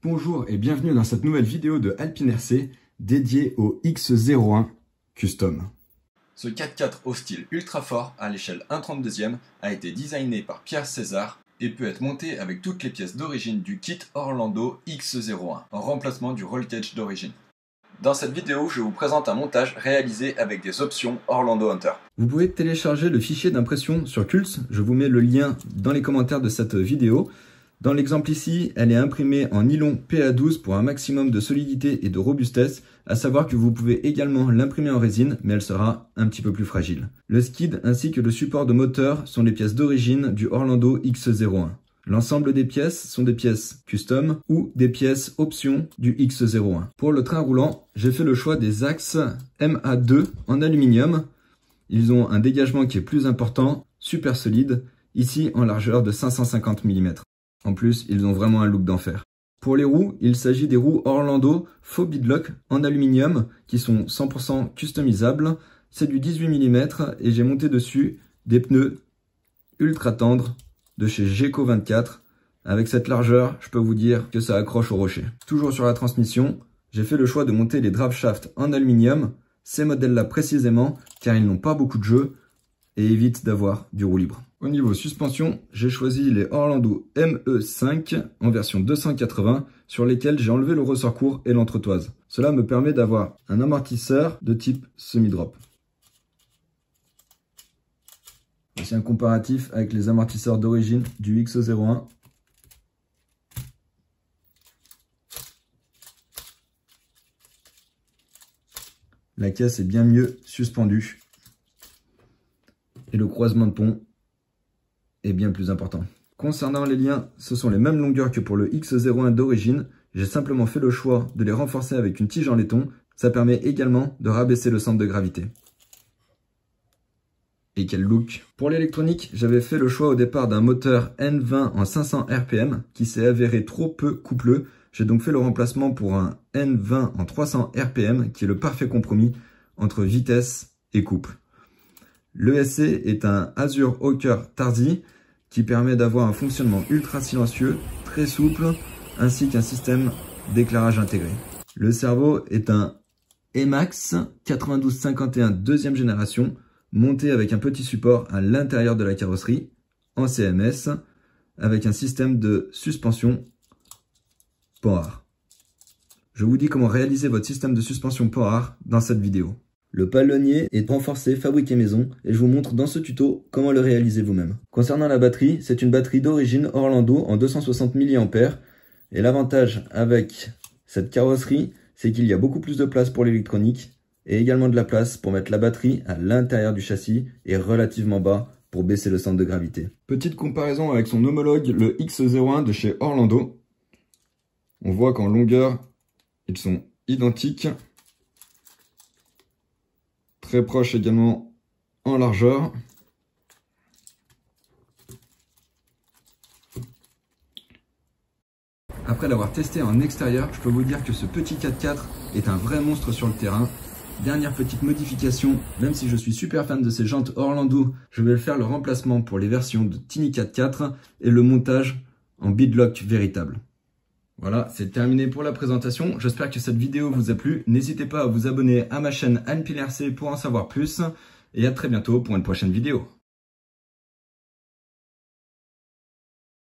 Bonjour et bienvenue dans cette nouvelle vidéo de Alpine RC dédiée au X01 Custom. Ce 4x4 au style ultra fort à l'échelle 1/32e a été designé par Pierre César et peut être monté avec toutes les pièces d'origine du kit Orlando X01 en remplacement du roll cage d'origine. Dans cette vidéo, je vous présente un montage réalisé avec des options Orlando Hunter. Vous pouvez télécharger le fichier d'impression sur Kulz, je vous mets le lien dans les commentaires de cette vidéo. Dans l'exemple ici, elle est imprimée en nylon PA12 pour un maximum de solidité et de robustesse, à savoir que vous pouvez également l'imprimer en résine, mais elle sera un petit peu plus fragile. Le skid ainsi que le support de moteur sont les pièces d'origine du Orlando X01. L'ensemble des pièces sont des pièces custom ou des pièces options du X01. Pour le train roulant, j'ai fait le choix des axes MA2 en aluminium. Ils ont un dégagement qui est plus important, super solide, ici en largeur de 550 mm. En plus, ils ont vraiment un look d'enfer. Pour les roues, il s'agit des roues Orlando faux beadlock en aluminium qui sont 100% customisables. C'est du 18 mm et j'ai monté dessus des pneus ultra tendres de chez Geco 24. Avec cette largeur, je peux vous dire que ça accroche au rocher. Toujours sur la transmission, j'ai fait le choix de monter les driveshafts en aluminium, ces modèles-là précisément, car ils n'ont pas beaucoup de jeu et évitent d'avoir du roue libre. Au niveau suspension, j'ai choisi les Orlando ME5 en version 280 sur lesquels j'ai enlevé le ressort court et l'entretoise. Cela me permet d'avoir un amortisseur de type semi-drop. Voici un comparatif avec les amortisseurs d'origine du X01. La caisse est bien mieux suspendue et le croisement de pont est bien plus important. Concernant les liens, ce sont les mêmes longueurs que pour le X01 d'origine. J'ai simplement fait le choix de les renforcer avec une tige en laiton. Ça permet également de rabaisser le centre de gravité. Et quel look! Pour l'électronique, j'avais fait le choix au départ d'un moteur N20 en 500 RPM qui s'est avéré trop peu coupleux. J'ai donc fait le remplacement pour un N20 en 300 RPM qui est le parfait compromis entre vitesse et couple. L'ESC est un Azure Hawker Tarzi qui permet d'avoir un fonctionnement ultra silencieux, très souple, ainsi qu'un système d'éclairage intégré. Le cerveau est un Emax 9251 deuxième génération, monté avec un petit support à l'intérieur de la carrosserie, en CMS, avec un système de suspension Panhard. Je vous dis comment réaliser votre système de suspension Panhard dans cette vidéo. Le palonnier est renforcé, fabriqué maison, et je vous montre dans ce tuto comment le réaliser vous-même. Concernant la batterie, c'est une batterie d'origine Orlando en 260 mAh, et l'avantage avec cette carrosserie, c'est qu'il y a beaucoup plus de place pour l'électronique, et également de la place pour mettre la batterie à l'intérieur du châssis et relativement bas pour baisser le centre de gravité. Petite comparaison avec son homologue, le X01 de chez Orlando. On voit qu'en longueur, ils sont identiques. Très proches également en largeur. Après l'avoir testé en extérieur, je peux vous dire que ce petit 4x4 est un vrai monstre sur le terrain. Dernière petite modification, même si je suis super fan de ces jantes Orlando, je vais faire le remplacement pour les versions de Tiny 4x4 et le montage en beadlock véritable. Voilà, c'est terminé pour la présentation. J'espère que cette vidéo vous a plu. N'hésitez pas à vous abonner à ma chaîne Alpine RC pour en savoir plus. Et à très bientôt pour une prochaine vidéo.